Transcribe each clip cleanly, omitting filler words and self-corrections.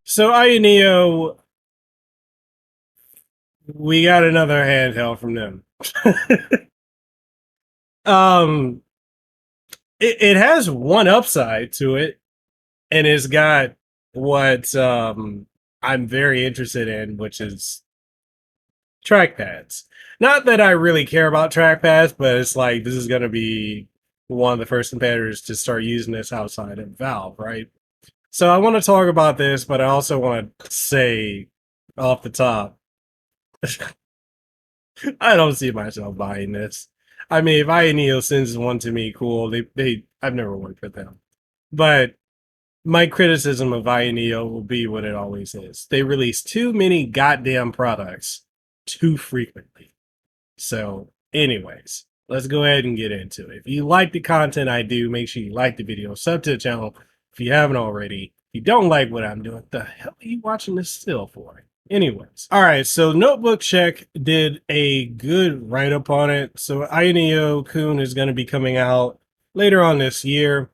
So AyaNeo, we got another handheld from them. um, it has one upside to it, and it's got what I'm very interested in, which is trackpads. Not that I really care about trackpads, but it's like this is going to be one of the first competitors to start using this outside of Valve, right? So I want to talk about this, but I also want to say off the top, I don't see myself buying this. I mean, if AyaNeo sends one to me, cool. They I've never worked with them, but my criticism of AyaNeo will be what it always is. They release too many goddamn products too frequently. So, anyways, let's go ahead and get into it. If you like the content I do, make sure you like the video, sub to the channel if you haven't already. If you don't like what I'm doing, what the hell are you watching this still for? Anyways, all right. So Notebook Check did a good write up on it. So AyaNeo KUN is going to be coming out later on this year,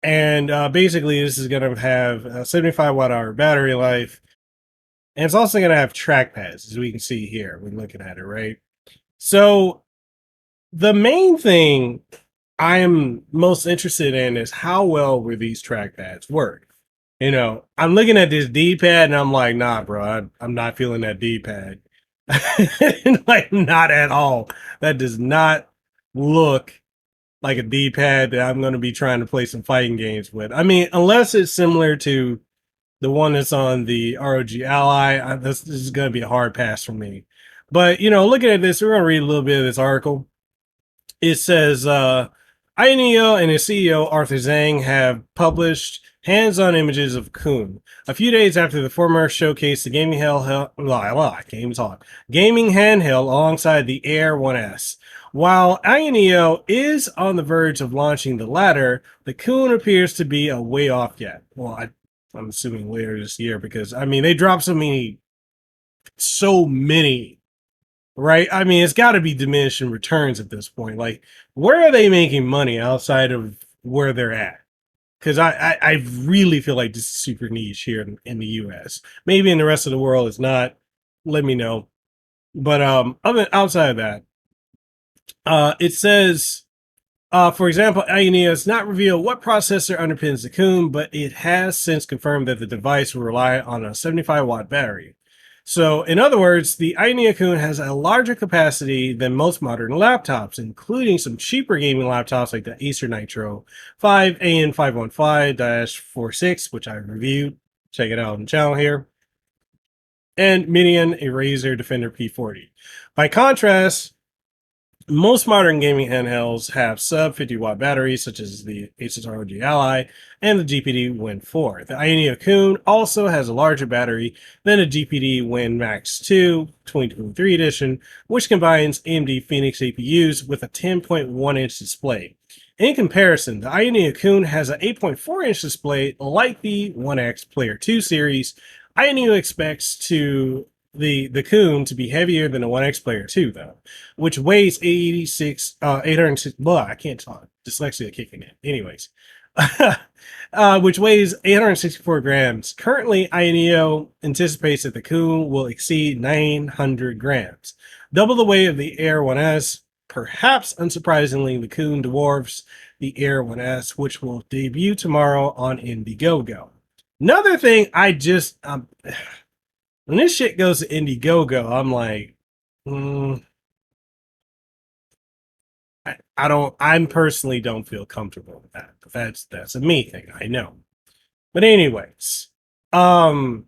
and basically this is going to have a 75 watt hour battery life, and it's also going to have trackpads, as we can see here. We're looking at it, right? So the main thing I am most interested in is how well will these trackpads work. You know, I'm looking at this D-pad and I'm like, nah, bro, I'm not feeling that D-pad. Like, not at all. That does not look like a D-pad that I'm going to be trying to play some fighting games with. I mean, unless it's similar to the one that's on the ROG Ally, this is going to be a hard pass for me. But, you know, looking at this, we're going to read a little bit of this article. It says, AyaNeo and his CEO, Arthur Zhang, have published hands-on images of KUN. A few days after the former showcased the gaming gaming handheld alongside the Air 1S. While AyaNeo is on the verge of launching the latter, the KUN appears to be a way off yet. Well, I'm assuming later this year because, I mean, they dropped so many, right? I mean, it's got to be diminishing returns at this point. Like, where are they making money outside of where they're at? Because I really feel like this is super niche here in the US. Maybe in the rest of the world it's not. Let me know. But outside of that, it says, for example, AyaNeo has not revealed what processor underpins the KUN, but it has since confirmed that the device will rely on a 75 watt battery. So, in other words, the AyaNeo KUN has a larger capacity than most modern laptops, including some cheaper gaming laptops like the Acer Nitro 5 AN515-46, which I reviewed. Check it out on the channel here. And Minion Razer Defender P40. By contrast, most modern gaming handhelds have sub 50 watt batteries, such as the Asus ROG Ally and the GPD Win 4. The AyaNeo KUN also has a larger battery than the GPD Win Max 2 2023 edition, which combines AMD Phoenix APUs with a 10.1-inch display. In comparison, the AyaNeo KUN has an 8.4-inch display like the onexplayer 2 series. AyaNeo expects the KUN to be heavier than the onexplayer 2, though, which weighs 806, blah, I can't talk, dyslexia kicking in. Anyways, which weighs 864 grams. Currently, AyaNeo anticipates that the KUN will exceed 900 grams, double the weight of the Air 1S. Perhaps unsurprisingly, the KUN dwarfs the Air 1S, which will debut tomorrow on Indiegogo. Another thing when this shit goes to Indiegogo, I'm like, I personally don't feel comfortable with that. That's a me thing, I know. But anyways, so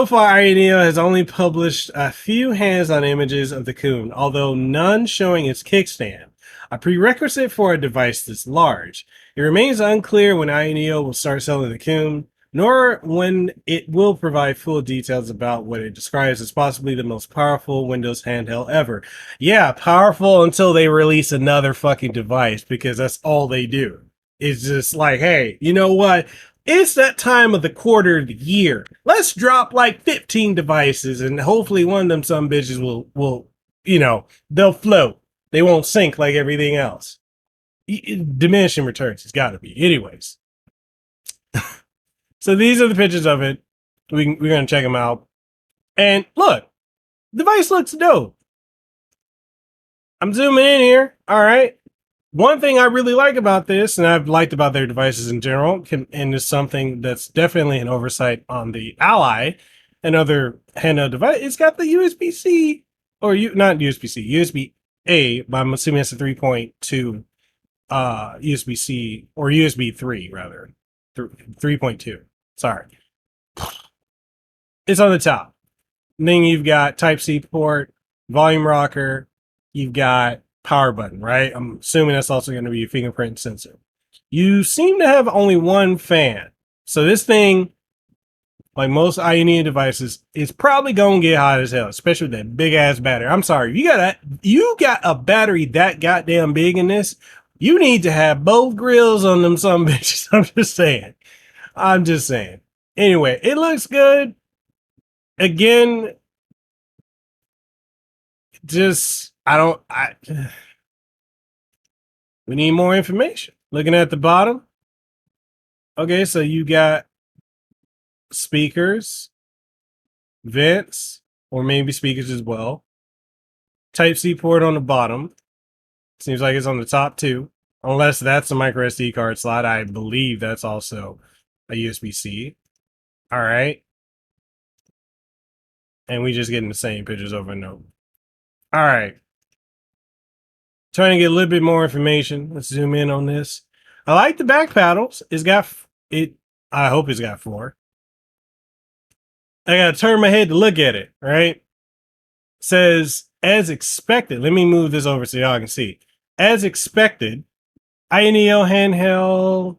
far, AyaNeo has only published a few hands-on images of the KUN, although none showing its kickstand, a prerequisite for a device this large. It remains unclear when AyaNeo will start selling the KUN, nor when it will provide full details about what it describes as possibly the most powerful Windows handheld ever. Yeah, powerful until they release another fucking device, because that's all they do. It's just like, hey, you know what? It's that time of the quarter of the year. Let's drop like 15 devices, and hopefully one of them some bitches will they'll float. They won't sink like everything else. Diminishing returns. It's got to be. Anyways, So these are the pictures of it. We're gonna check them out. And look, device looks dope. I'm zooming in here. All right. One thing I really like about this, and I've liked about their devices in general, and is something that's definitely an oversight on the Ally and other handheld device. It's got the USB-C, or not USB-C, USB-A, but I'm assuming it's a 3.2 USB-C, or USB 3 rather, 3.2. Sorry, it's on the top. And then you've got Type-C port, volume rocker. You've got power button, right? I'm assuming that's also going to be a fingerprint sensor. You seem to have only one fan. So this thing, like most AyaNeo devices, is probably going to get hot as hell, especially with that big ass battery. I'm sorry, you got a battery that goddamn big in this. You need to have both grills on them some bitches. I'm just saying. Anyway, it looks good. Again, we need more information. Looking at the bottom. Okay, so you got speakers, vents, or maybe speakers as well. Type-C port on the bottom. Seems like it's on the top too. Unless that's a micro SD card slot. I believe that's also a USB-C. All right. And we just getting the same pictures over and over. All right. Trying to get a little bit more information. Let's zoom in on this. I like the back paddles. I hope it's got 4. I gotta turn my head to look at it, right? It says, as expected. Let me move this over so y'all can see. As expected, AyaNeo handheld.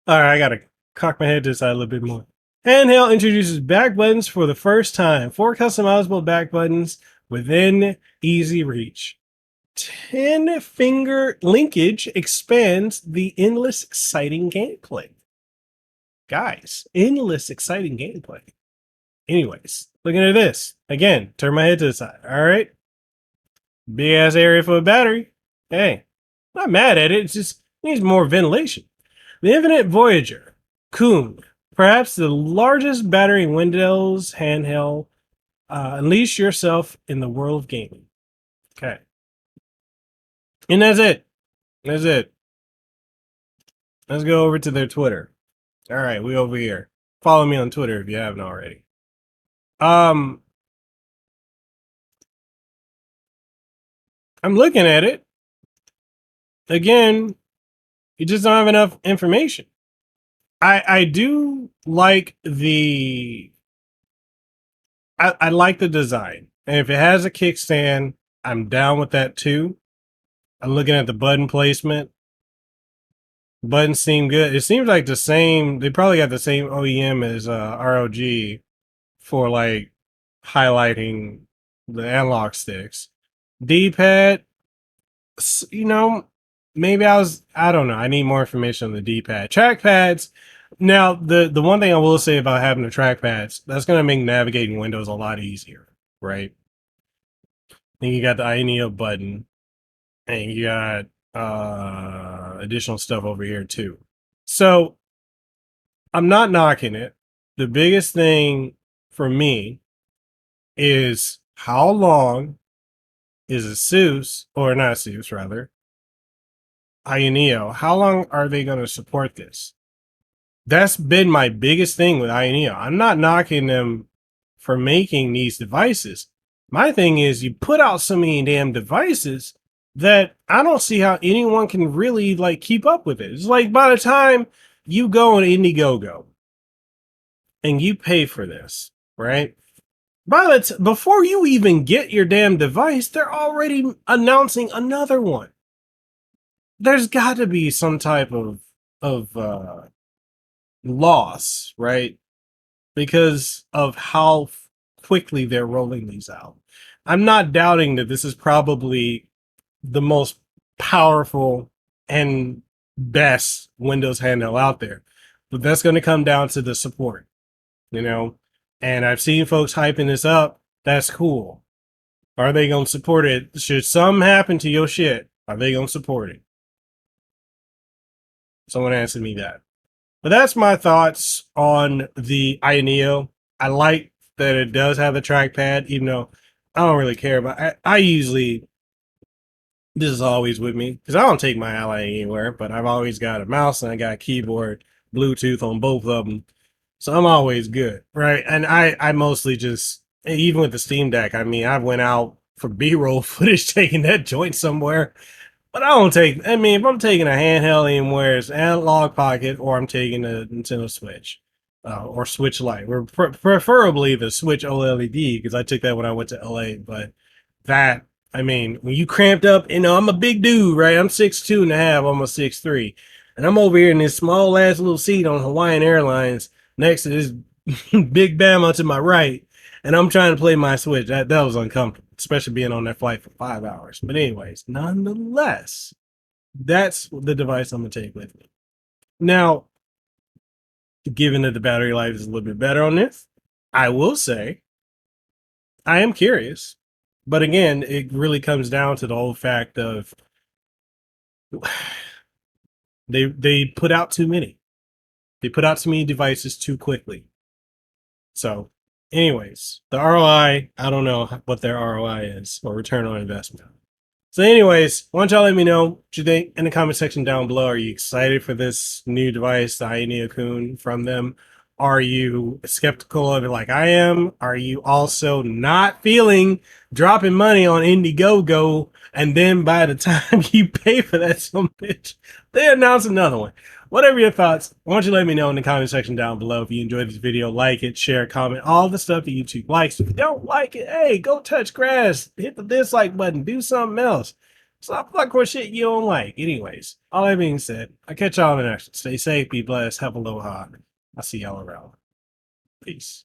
All right, I gotta cock my head to the side a little bit more. Handheld introduces back buttons for the first time. 4 customizable back buttons within easy reach. 10-finger linkage expands the endless exciting gameplay. Guys, endless exciting gameplay. Anyways, looking at this. Again, turn my head to the side. All right. Big ass area for a battery. Hey, not mad at it. It just needs more ventilation. The Infinite Voyager KUN, perhaps the largest battery in Windows handheld. Unleash yourself in the world of gaming. Okay. And that's it. That's it. Let's go over to their Twitter. All right, we over here. Follow me on Twitter if you haven't already. I'm looking at it. Again, you just don't have enough information. I do like I like the design. And if it has a kickstand, I'm down with that too. I'm looking at the button placement. Buttons seem good. It seems like the same, they probably got the same OEM as ROG for like highlighting the analog sticks. D-pad, you know, maybe I don't know. I need more information on the D-pad. Trackpads. Now, the one thing I will say about having the trackpads, that's going to make navigating Windows a lot easier, right? Then you got the AyaNeo button, and you got additional stuff over here too. So I'm not knocking it. The biggest thing for me is how long is ASUS, or not ASUS rather, AyaNeo, how long are they going to support this? That's been my biggest thing with AyaNeo. I'm not knocking them for making these devices. My thing is you put out so many damn devices that I don't see how anyone can really like keep up with it. It's like by the time you go on Indiegogo and you pay for this, right? Before you even get your damn device, they're already announcing another one. There's got to be some type of loss, right? Because of how quickly they're rolling these out. I'm not doubting that this is probably the most powerful and best Windows handheld out there, but that's going to come down to the support, you know. And I've seen folks hyping this up. That's cool. Are they going to support it? Should something happen to your shit, are they going to support it? Someone answer me that. But that's my thoughts on the AyaNeo. I like that it does have the trackpad, even though I don't really care. But I usually, this is always with me because I don't take my Ally anywhere, but I've always got a mouse and I got a keyboard, Bluetooth on both of them. So I'm always good, right? And I mostly just, even with the Steam Deck, I mean, I went out for B-roll footage taking that joint somewhere. But I don't take, I mean, if I'm taking a handheld anywhere, it's analog pocket, or I'm taking a Nintendo Switch, or Switch Lite, or preferably the Switch OLED, because I took that when I went to LA. But that, I mean, when you cramped up, I'm a big dude, right? I'm 6'2" and a half, almost 6'3", and I'm over here in this small ass little seat on Hawaiian Airlines next to this big Bama to my right, and I'm trying to play my Switch. That was uncomfortable, especially being on that flight for 5 hours. But anyways, nonetheless, that's the device I'm gonna take with me. Now, given that the battery life is a little bit better on this, I will say I am curious. But again, it really comes down to the whole fact of they put out too many. They put out too many devices too quickly. So, anyways, the ROI, I don't know what their ROI is, or return on investment. So anyways, why don't y'all let me know what you think in the comment section down below. Are you excited for this new device, the AyaNeo KUN from them? Are you skeptical of it like I am? Are you also not feeling dropping money on Indiegogo, and then by the time you pay for that some bitch, they announce another one? Whatever your thoughts, why don't you let me know in the comment section down below. If you enjoyed this video, like it, share, comment, all the stuff that YouTube likes. If you don't like it, hey, go touch grass, hit the dislike button, do something else. Stop fucking with shit you don't like. Anyways, all that being said, I'll catch y'all in the next one. Stay safe, be blessed, have a aloha. I'll see y'all around. Peace.